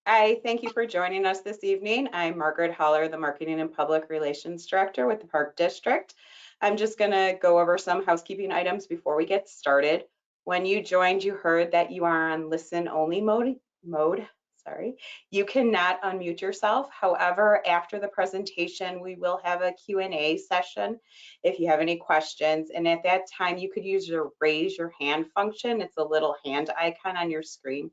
Hi, thank you for joining us this evening. I'm Margaret Holler, the Marketing and Public Relations Director with the Park District. I'm just going to go over some housekeeping items before we get started. When you joined, you heard that you are on listen only mode. Sorry. You cannot unmute yourself. However, after the presentation, we will have a Q&A session if you have any questions. And at that time, you could use your raise your hand function. It's a little hand icon on your screen.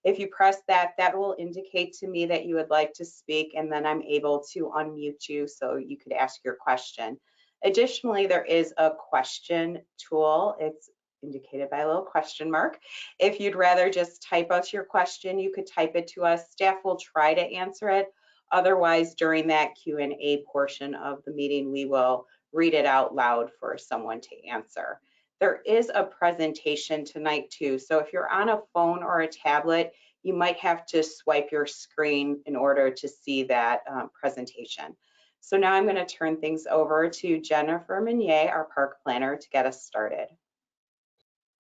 If you press that, that will indicate to me that you would like to speak, and then I'm able to unmute you so you could ask your question. Additionally, there is a question tool. It's indicated by a little question mark. If you'd rather just type out your question, you could type it to us. Staff will try to answer it. Otherwise, during that Q&A portion of the meeting, we will read it out loud for someone to answer. There is a presentation tonight too. So if you're on a phone or a tablet, you might have to swipe your screen in order to see that presentation. So now I'm going to turn things over to Jennifer Meunier, our park planner, to get us started.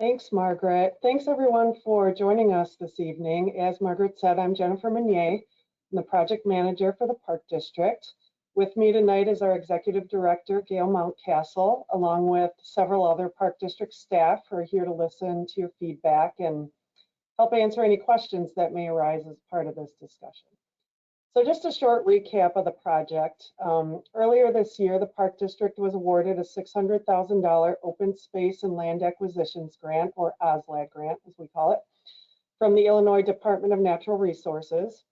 Thanks, Margaret. Thanks everyone for joining us this evening. As Margaret said, I'm Jennifer Meunier. I'm the project manager for the Park District. With me tonight is our Executive Director, Gail Mountcastle, along with several other Park District staff who are here to listen to your feedback and help answer any questions that may arise as part of this discussion. So just a short recap of the project. Earlier this year, the Park District was awarded a $600,000 Open Space and Land Acquisitions Grant, or OSLAG grant, as we call it, from the Illinois Department of Natural Resources.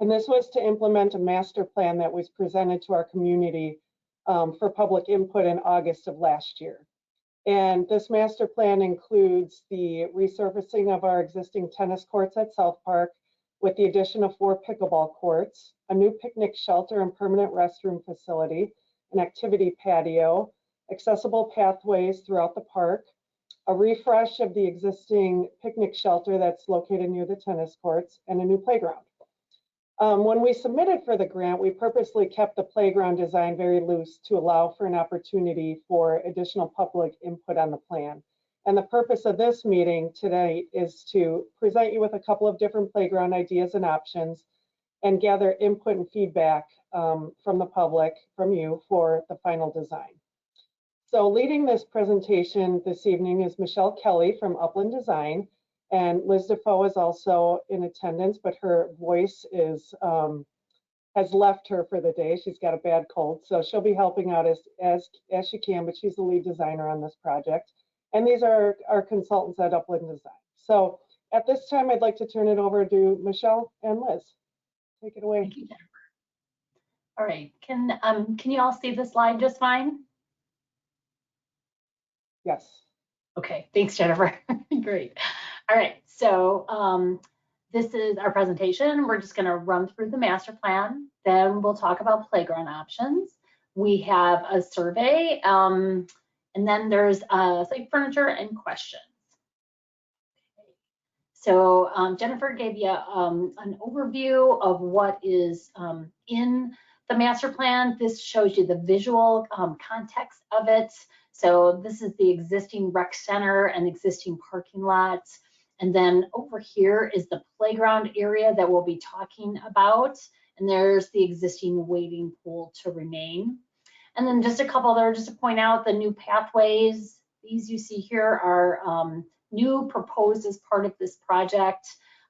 And this was to implement a master plan that was presented to our community for public input in August of last year. And this master plan includes the resurfacing of our existing tennis courts at South Park with the addition of 4 pickleball courts, a new picnic shelter and permanent restroom facility, an activity patio, accessible pathways throughout the park, a refresh of the existing picnic shelter that's located near the tennis courts, and a new playground. When we submitted for the grant, we purposely kept the playground design very loose to allow for an opportunity for additional public input on the plan. And the purpose of this meeting today is to present you with a couple of different playground ideas and options and gather input and feedback from the public, from you, for the final design. So leading this presentation this evening is Michelle Kelly from Upland Design. And Liz Defoe is also in attendance, but her voice is has left her for the day. She's got a bad cold, so she'll be helping out as she can, but she's the lead designer on this project. And these are our consultants at Upland Design. So at this time, I'd like to turn it over to Michelle and Liz. Take it away. Thank you, Jennifer. All right, can you all see the slide just fine? Yes. Okay, thanks, Jennifer. Great. All right, so this is our presentation. We're just going to run through the master plan. Then we'll talk about playground options. We have a survey, and then there's site furniture and questions. Okay. So Jennifer gave you an overview of what is in the master plan. This shows you the visual context of it. So this is the existing rec center and existing parking lots. And then over here is the playground area that we'll be talking about. And there's the existing wading pool to remain. And then just a couple there just to point out the new pathways. These you see here are new proposed as part of this project.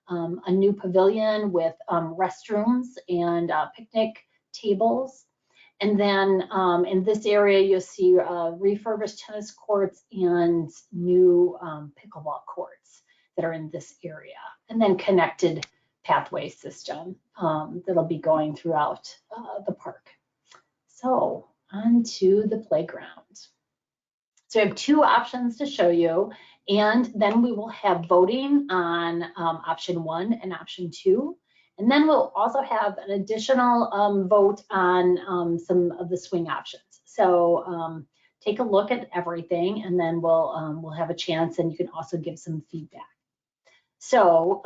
A new pavilion with restrooms and picnic tables. And then in this area, you'll see refurbished tennis courts and new pickleball courts that are in this area. And then connected pathway system that'll be going throughout the park. So on to the playground. So I have 2 options to show you. And then we will have voting on option 1 and option 2. And then we'll also have an additional vote on some of the swing options. So take a look at everything, and then we'll have a chance, and you can also give some feedback. So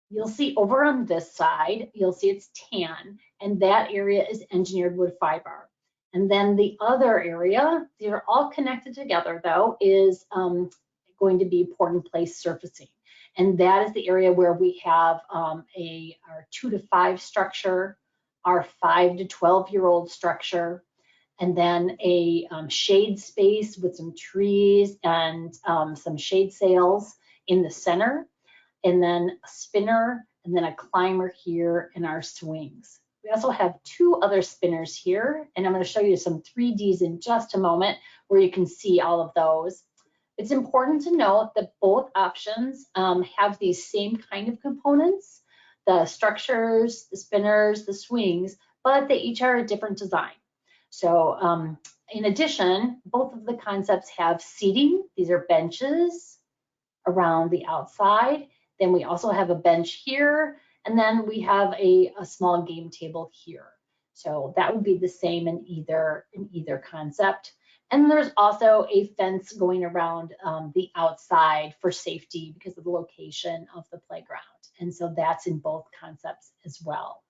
you'll see over on this side, you'll see it's tan, and that area is engineered wood fiber. And then the other area, they're all connected together though, is going to be poured in place surfacing. And that is the area where we have our 2 to 5 structure, our 5 to 12-year-old structure, and then a shade space with some trees and some shade sails in the center, and then a spinner, and then a climber here in our swings. We also have 2 other spinners here, and I'm going to show you some 3Ds in just a moment where you can see all of those. It's important to note that both options have these same kind of components, the structures, the spinners, the swings, but they each are a different design. So in addition, both of the concepts have seating. These are benches around the outside. Then we also have a bench here, and then we have a small game table here. So that would be the same in either concept. And there's also a fence going around the outside for safety because of the location of the playground. And so that's in both concepts as well.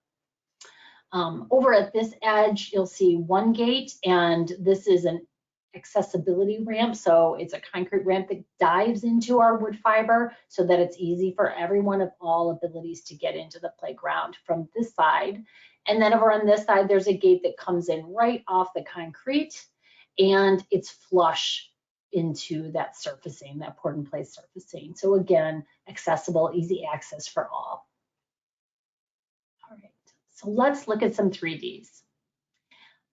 Over at this edge, you'll see one gate, and this is an accessibility ramp. So it's a concrete ramp that dives into our wood fiber so that it's easy for everyone of all abilities to get into the playground from this side. And then over on this side, there's a gate that comes in right off the concrete, and it's flush into that surfacing, that poured in place surfacing. So again, accessible, easy access for all. All right, so let's look at some 3Ds.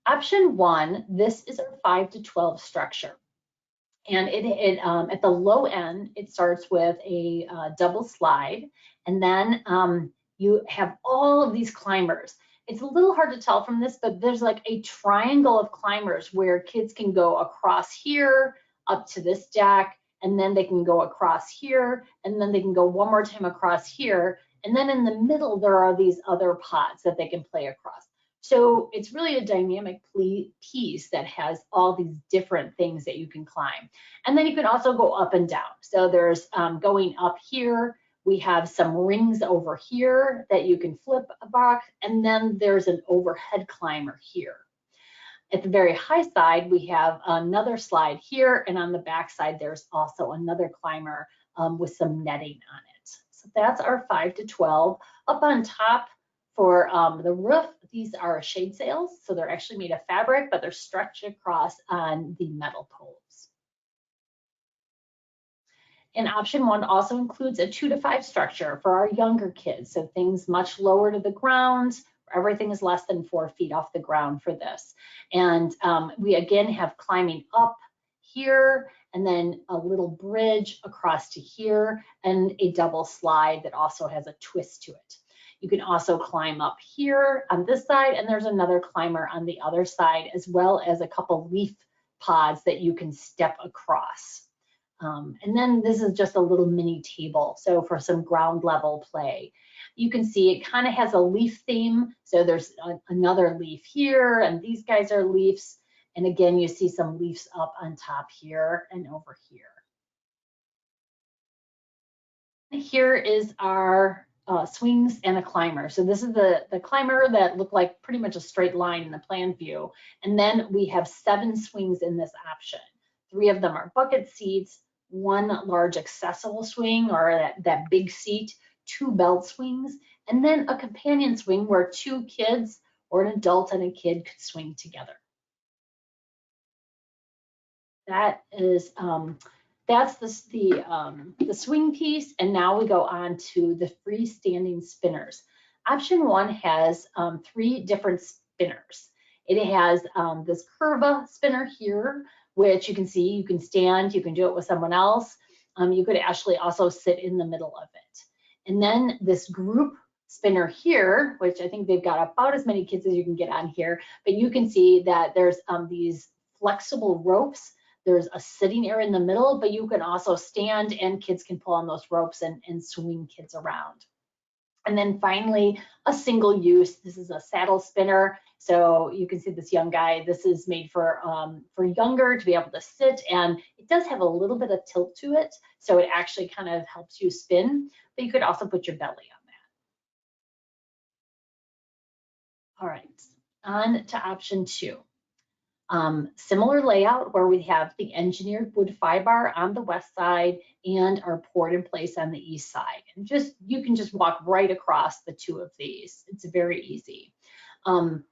Option 1, this is our 5 to 12 structure. And at the low end, it starts with a double slide, and then you have all of these climbers. It's a little hard to tell from this, but there's like a triangle of climbers where kids can go across here up to this deck, and then they can go across here, and then they can go one more time across here, and then in the middle there are these other pods that they can play across. So it's really a dynamic piece that has all these different things that you can climb. And then you can also go up and down. So there's going up here, we have some rings over here that you can flip a box, and then there's an overhead climber here. At the very high side, we have another slide here, and on the back side, there's also another climber with some netting on it. So that's our 5 to 12. Up on top for the roof, these are shade sails. So they're actually made of fabric, but they're stretched across on the metal poles. And option 1 also includes a 2 to 5 structure for our younger kids. So things much lower to the ground. Everything is less than 4 feet off the ground for this. And we again have climbing up here, and then a little bridge across to here, and a double slide that also has a twist to it. You can also climb up here on this side, and there's another climber on the other side, as well as a couple leaf pods that you can step across. And then this is just a little mini table, so for some ground level play. You can see it kind of has a leaf theme, so there's another leaf here, and these guys are leaves. And again, you see some leaves up on top here and over here. Here is our swings and a climber. So this is the climber that looked like pretty much a straight line in the plan view. And then we have 7 swings in this option. 3 of them are bucket seats, 1 large accessible swing, or that big seat, 2 belt swings, and then a companion swing where 2 kids or an adult and a kid could swing together. That is that's the swing piece, and now we go on to the freestanding spinners. Option 1 has 3 different spinners. It has this curva spinner here, which you can see, you can stand, you can do it with someone else. You could actually also sit in the middle of it. And then this group spinner here, which I think they've got about as many kids as you can get on here, but you can see that there's these flexible ropes. There's a sitting area in the middle, but you can also stand and kids can pull on those ropes and swing kids around. And then finally, a single use. This is a saddle spinner. So you can see this young guy. This is made for younger to be able to sit, and it does have a little bit of tilt to it. So it actually kind of helps you spin, but you could also put your belly on that. All right, on to option 2. Similar layout where we have the engineered wood fiber on the west side and our poured in place on the east side. And you can just walk right across the two of these. It's very easy.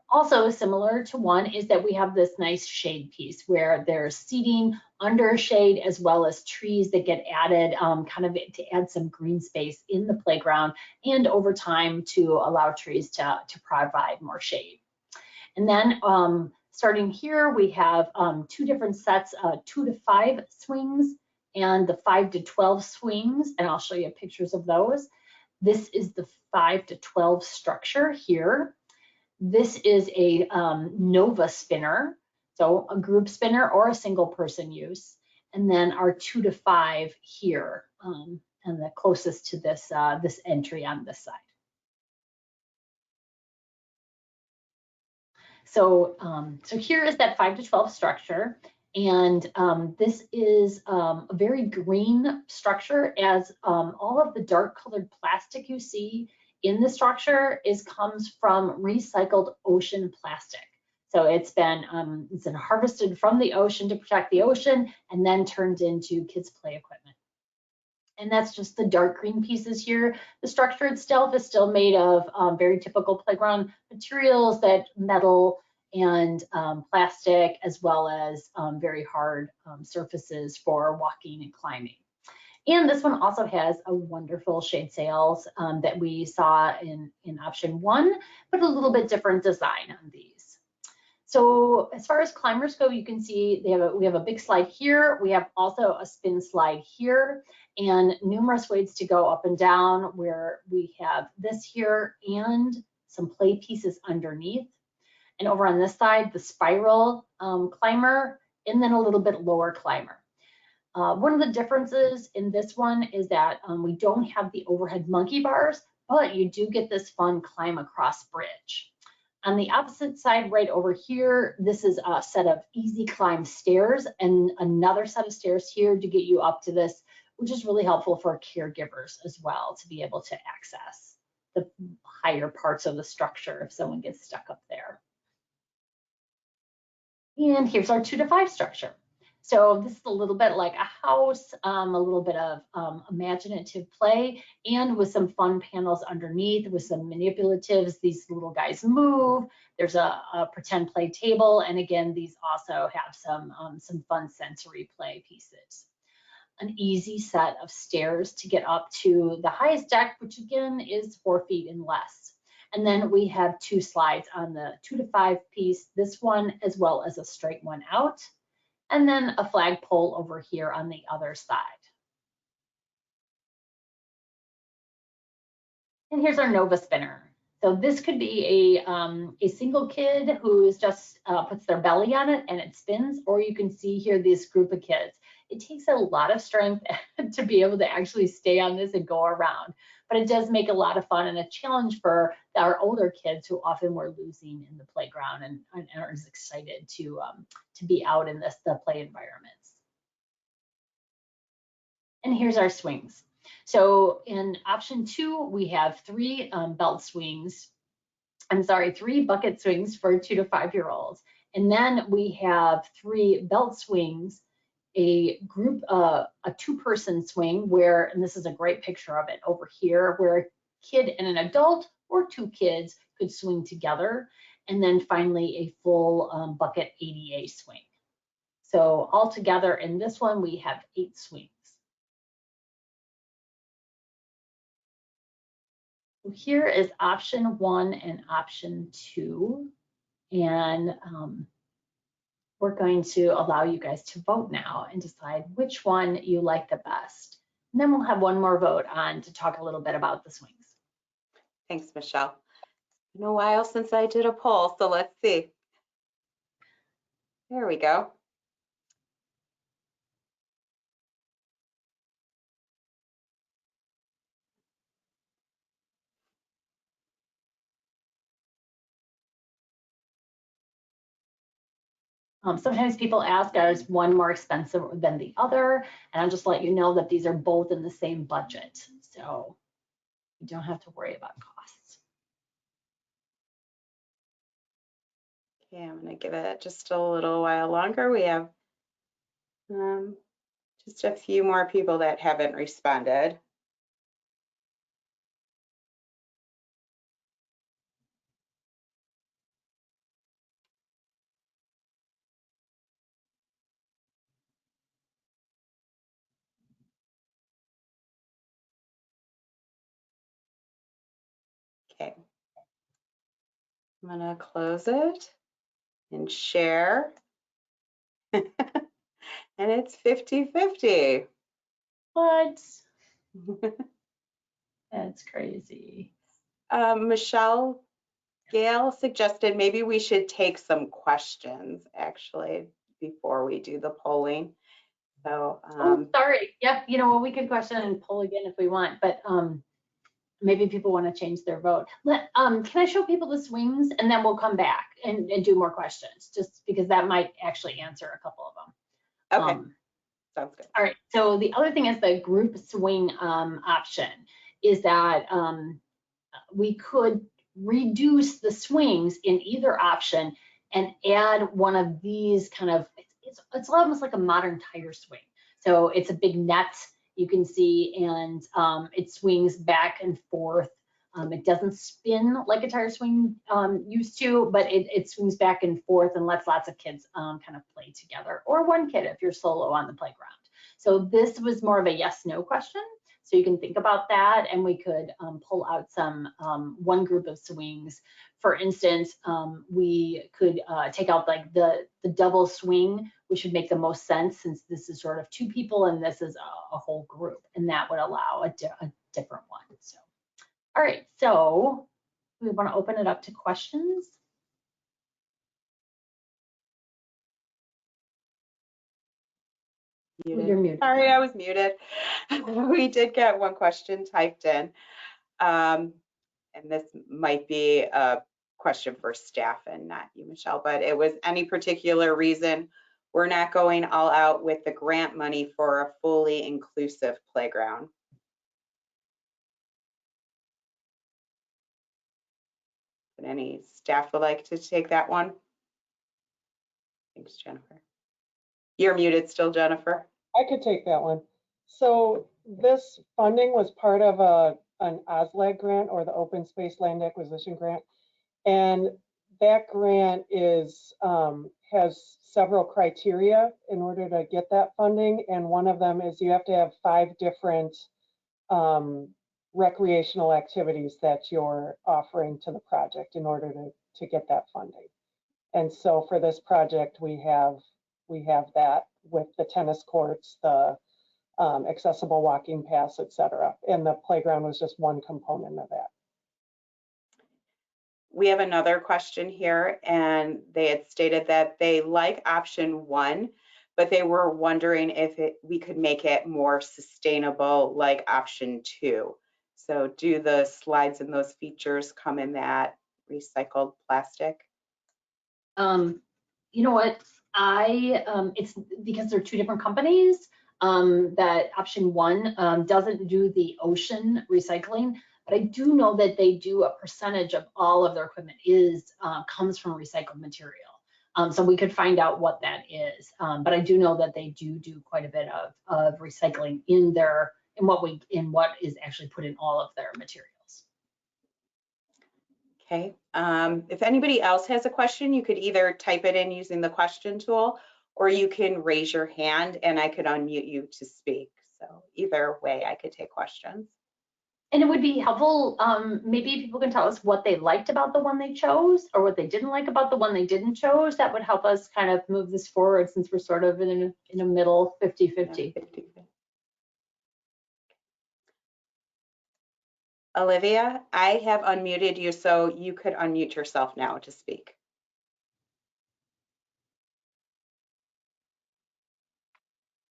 Also similar to one is that we have this nice shade piece where there's seating under shade as well as trees that get added kind of to add some green space in the playground and over time to allow trees to provide more shade. And then starting here, we have two different sets, 2 to 5 swings and the 5 to 12 swings, and I'll show you pictures of those. This is the 5 to 12 structure here. This is a Nova spinner, so a group spinner or a single person use. And then our 2 to 5 here, and the closest to this, this entry on this side. So, so here is that 5 to 12 structure. And this is a very green structure, as all of the dark colored plastic you see in the structure comes from recycled ocean plastic. So it's been harvested from the ocean to protect the ocean and then turned into kids' play equipment. And that's just the dark green pieces here. The structure itself is still made of very typical playground materials, that metal and plastic, as well as very hard surfaces for walking and climbing. And this one also has a wonderful shade sails that we saw in option 1, but a little bit different design on these. So as far as climbers go, you can see we have a big slide here. We have also a spin slide here and numerous ways to go up and down, where we have this here and some play pieces underneath. And over on this side, the spiral climber, and then a little bit lower climber. One of the differences in this one is that we don't have the overhead monkey bars, but you do get this fun climb across bridge. On the opposite side, right over here, this is a set of easy climb stairs and another set of stairs here to get you up to this, which is really helpful for caregivers as well, to be able to access the higher parts of the structure if someone gets stuck up there. And here's our 2 to 5 structure. So this is a little bit like a house, a little bit of imaginative play, and with some fun panels underneath with some manipulatives. These little guys move. There's a pretend play table, and again, these also have some fun sensory play pieces. An easy set of stairs to get up to the highest deck, which again is 4 feet and less. And then we have 2 slides on the 2 to 5 piece, this one as well as a straight one out. And then a flagpole over here on the other side. And here's our Nova spinner. So this could be a single kid who's just puts their belly on it and it spins, or you can see here this group of kids. It takes a lot of strength to be able to actually stay on this and go around, but it does make a lot of fun and a challenge for our older kids who often were losing in the playground and are as excited to be out in the play environments. And here's our swings. So in option 2, we have 3 belt swings. I'm sorry, 3 bucket swings for 2 to 5-year-olds. And then we have 3 belt swings, a group, a 2-person swing where, and this is a great picture of it over here, where a kid and an adult or 2 kids could swing together. And then finally a full bucket ADA swing. So altogether in this one, we have 8 swings. So here is option 1 and option 2. And we're going to allow you guys to vote now and decide which one you like the best. And then we'll have one more vote on to talk a little bit about the swings. Thanks, Michelle. It's been a while since I did a poll, so let's see. There we go. Sometimes people ask, is one more expensive than the other? And I'll just let you know that these are both in the same budget. So you don't have to worry about costs. Okay, I'm gonna give it just a little while longer. We have just a few more people that haven't responded. Okay. I'm gonna close it and share. And it's 50-50. What? That's crazy. Michelle Gail suggested maybe we should take some questions actually before we do the polling. So Oh, sorry. Yep. You know what? We could question and poll again if we want, but maybe people want to change their vote. Can I show people the swings and then we'll come back and do more questions, just because that might actually answer a couple of them. okay, sounds good. All right. So the other thing is the group swing option is that we could reduce the swings in either option and add one of these kind of, it's almost like a modern tire swing. So it's a big net, you can see, and it swings back and forth. It doesn't spin like a tire swing used to, but it swings back and forth and lets lots of kids kind of play together, or one kid if you're solo on the playground. So this was more of a yes/no question. So you can think about that, and we could pull out some one group of swings. For instance, we could take out like the double swing, which would make the most sense since this is sort of two people and this is a whole group, and that would allow a different one. So, all right, so we want to open it up to questions. You're muted. Sorry, I was muted. We did get one question typed in. And this might be a question for staff and not you, Michelle, but it was any particular reason we're not going all out with the grant money for a fully inclusive playground? Would any staff would like to take that one? Thanks, Jennifer. You're muted still, Jennifer. I could take that one. So this funding was part of an OSLAG grant, or the Open Space Land Acquisition Grant. And that grant is has several criteria in order to get that funding. And one of them is you have to have 5 different recreational activities that you're offering to the project in order to get that funding. And so for this project, we have that with the tennis courts, the accessible walking paths, et cetera. And the playground was just one component of that. We have another question here, and they had stated that they like option 1, but they were wondering if we could make it more sustainable like option 2. So do the slides and those features come in that recycled plastic? You know what? It's because they're 2 different companies, that option 1 doesn't do the ocean recycling, but I do know that they do a percentage of all of their equipment comes from recycled material. So we could find out what that is. But I do know that they do quite a bit of recycling in what is actually put in all of their materials. Okay, if anybody else has a question, you could either type it in using the question tool, or you can raise your hand and I could unmute you to speak. So either way, I could take questions. And it would be helpful, maybe people can tell us what they liked about the one they chose or what they didn't like about the one they didn't chose. That would help us kind of move this forward, since we're sort of in a middle 50-50. Yeah, 50-50. Olivia, I have unmuted you, so you could unmute yourself now to speak.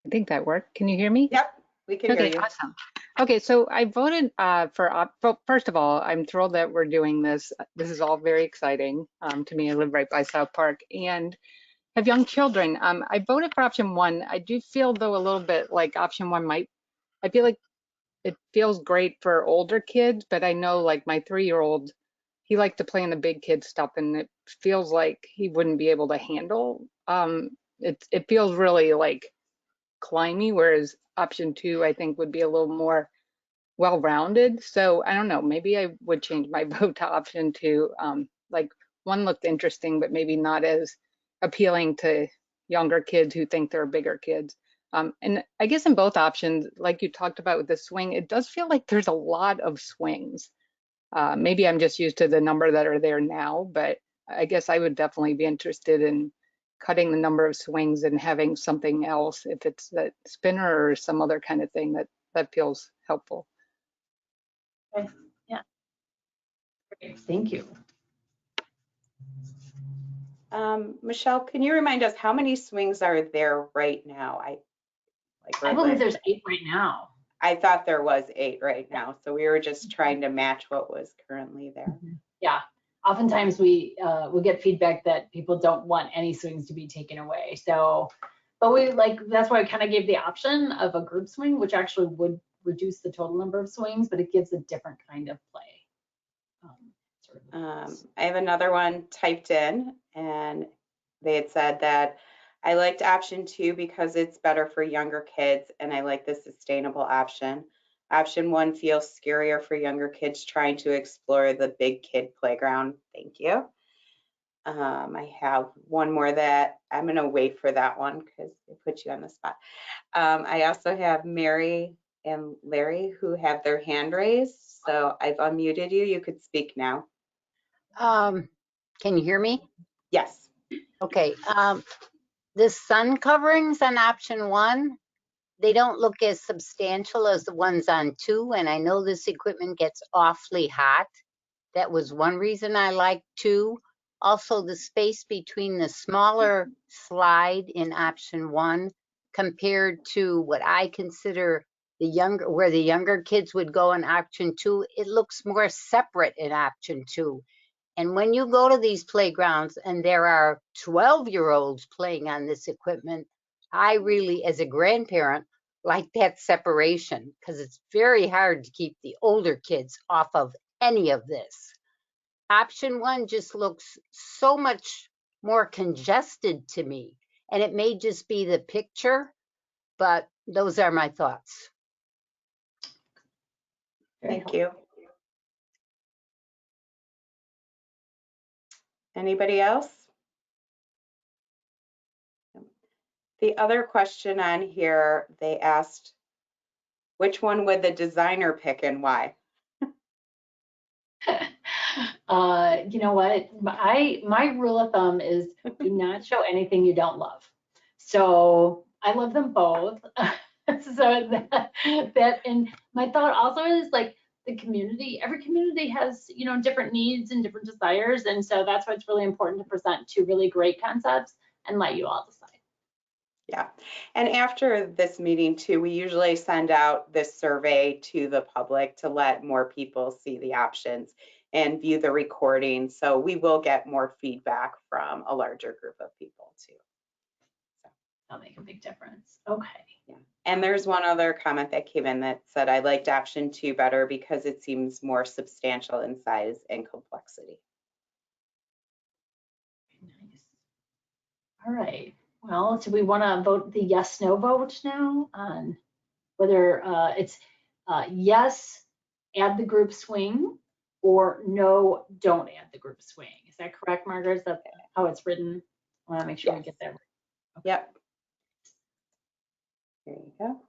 I think that worked. Can you hear me? Yep, we can hear you. Awesome. Okay, so I voted first of all, I'm thrilled that we're doing this. This is all very exciting to me. I live right by South Park and have young children. I voted for option 1. I do feel though a little bit like option 1 I feel like it feels great for older kids, but I know like my 3-year-old he liked to play in the big kid stuff, and it feels like he wouldn't be able to handle. It feels really like climby, whereas option 2 I think would be a little more well-rounded. So I don't know, maybe I would change my vote to option 2. Like, one looked interesting, but maybe not as appealing to younger kids who think they're bigger kids. And I guess in both options, like you talked about with the swing, it does feel like there's a lot of swings. Maybe I'm just used to the number that are there now, but I guess I would definitely be interested in cutting the number of swings and having something else, if it's that spinner or some other kind of thing that feels helpful. Okay. Yeah. Great. Thank you. Michelle, can you remind us how many swings are there right now? I believe there's 8 right now. I thought there was 8 right now, so we were just trying to match what was currently there. Yeah. Oftentimes we get feedback that people don't want any swings to be taken away. So, but that's why I kind of gave the option of a group swing, which actually would reduce the total number of swings, but it gives a different kind of play. I have another one typed in, and they had said that I liked option 2 because it's better for younger kids, and I like the sustainable option. Option 1 feels scarier for younger kids trying to explore the big kid playground. Thank you. I have one more that I'm going to wait for that one because it puts you on the spot. I also have Mary and Larry who have their hand raised. So I've unmuted you. You could speak now. Can you hear me? Yes. Okay. The sun coverings on option 1, they don't look as substantial as the ones on 2. And I know this equipment gets awfully hot. That was one reason I liked 2. Also, the space between the smaller slide in option 1 compared to what I consider where the younger kids would go in option 2, it looks more separate in option 2. And when you go to these playgrounds and there are 12-year-olds playing on this equipment, I really, as a grandparent, like that separation because it's very hard to keep the older kids off of any of this. Option 1 just looks so much more congested to me, and it may just be the picture, but those are my thoughts. Thank you. Anybody else? The other question on here, they asked, which one would the designer pick and why? You know what? My rule of thumb is do not show anything you don't love. So I love them both. So that and my thought also is like the community, every community has, you know, different needs and different desires. And so that's why it's really important to present 2 really great concepts and let you all decide. Yeah, and after this meeting too, we usually send out this survey to the public to let more people see the options and view the recording. So we will get more feedback from a larger group of people too. That'll make a big difference. Okay. Yeah. And there's one other comment that came in that said, I liked option 2 better because it seems more substantial in size and complexity. Nice. All right. Well, do we want to vote the yes, no vote now on whether it's yes, add the group swing, or no, don't add the group swing? Is that correct, Margaret? Is that how it's written? I want to make sure we get that right. Okay. Yep. There you go.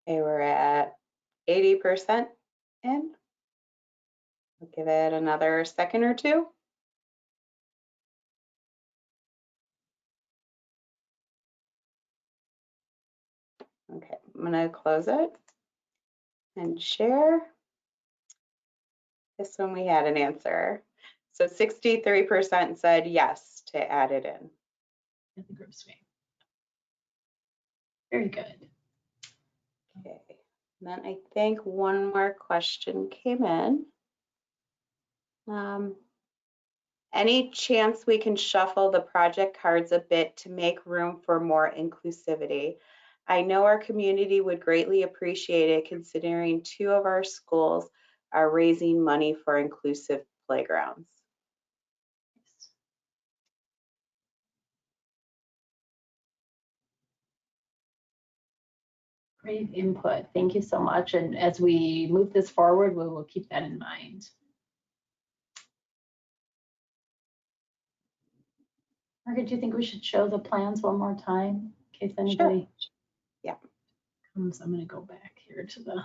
Okay, we're at 80% in. We'll give it another second or two. Okay, I'm gonna close it and share. This one we had an answer. So 63% said yes to add it in. In the group swing. Very good. Okay, and then I think one more question came in. Any chance we can shuffle the project cards a bit to make room for more inclusivity? I know our community would greatly appreciate it, considering 2 of our schools are raising money for inclusive playgrounds. Great input. Thank you so much. And as we move this forward, we will keep that in mind. Margaret, do you think we should show the plans one more time in case anybody? Yeah. comes? I'm going to go back here to the,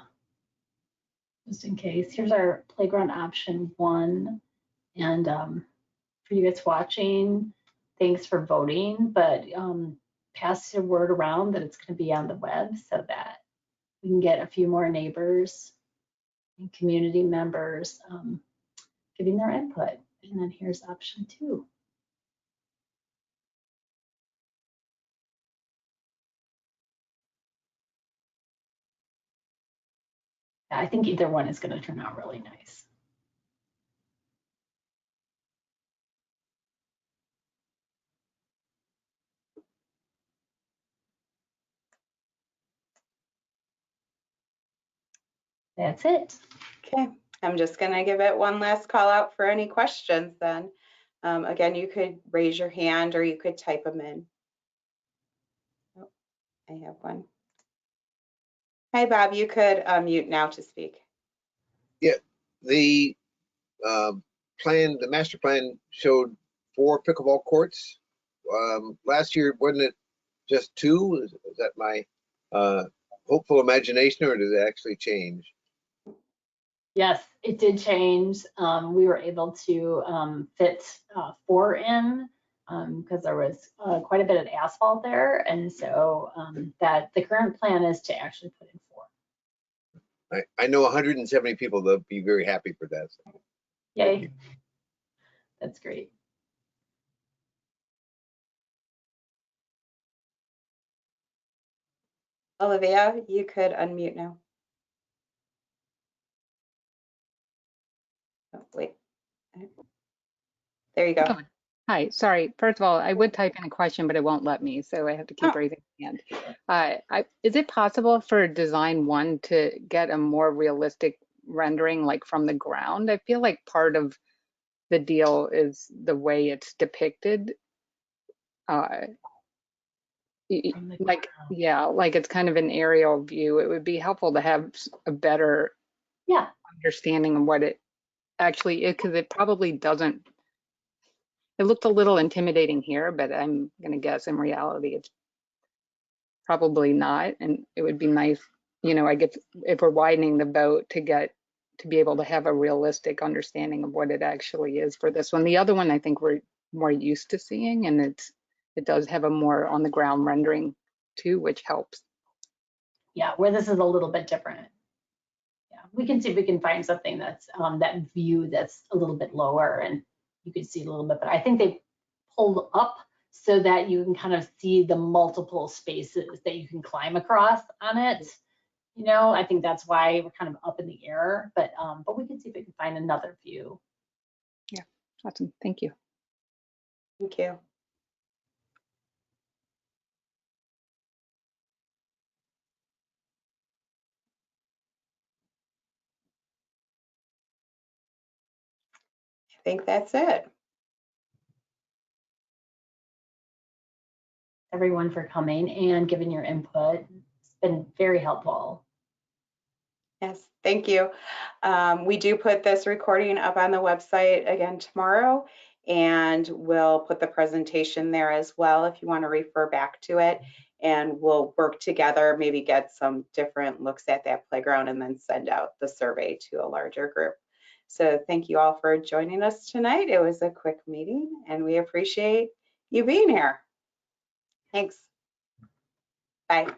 just in case. Here's our playground option 1. And for you guys watching, thanks for voting, but pass the word around that it's going to be on the web so that we can get a few more neighbors and community members giving their input. And then here's option 2. I think either one is going to turn out really nice. That's it. Okay, I'm just gonna give it one last call out for any questions then. Again, you could raise your hand or you could type them in. Oh, I have one. Hi, Bob, you could mute now to speak. The plan, the master plan showed 4 pickleball courts. Last year, wasn't it just 2? Is that my hopeful imagination, or did it actually change? Yes, it did change. We were able to fit 4 in because there was quite a bit of asphalt there. And so that the current plan is to actually put in 4. I know 170 people, they'll be very happy for that. So. Yay. That's great. Olivia, you could unmute now. Oh, wait. There you go. Oh, hi, sorry. First of all, I would type in a question, but it won't let me, so I have to keep Oh. raising my hand. Is it possible for design 1 to get a more realistic rendering, like from the ground? I feel like part of the deal is the way it's depicted. From the Like, ground. yeah, like it's kind of an aerial view. It would be helpful to have a better understanding of what it actually is, because it probably doesn't. It looked a little intimidating here, but I'm going to guess in reality it's probably not. And it would be nice, you know, I guess if we're widening the boat to be able to have a realistic understanding of what it actually is for this one. The other one I think we're more used to seeing, and it does have a more on the ground rendering too, which helps. Yeah, where this is a little bit different. Yeah, we can see if we can find something that's that view that's a little bit lower and you can see a little bit, but I think they pulled up so that you can kind of see the multiple spaces that you can climb across on it. You know, I think that's why we're kind of up in the air, but we can see if we can find another view. Yeah, awesome. Thank you. Thank you. I think that's it. Everyone for coming and giving your input. It's been very helpful. Yes, thank you. We do put this recording up on the website again tomorrow, and we'll put the presentation there as well if you want to refer back to it. And we'll work together, maybe get some different looks at that playground and then send out the survey to a larger group. So thank you all for joining us tonight. It was a quick meeting and we appreciate you being here. Thanks. Bye.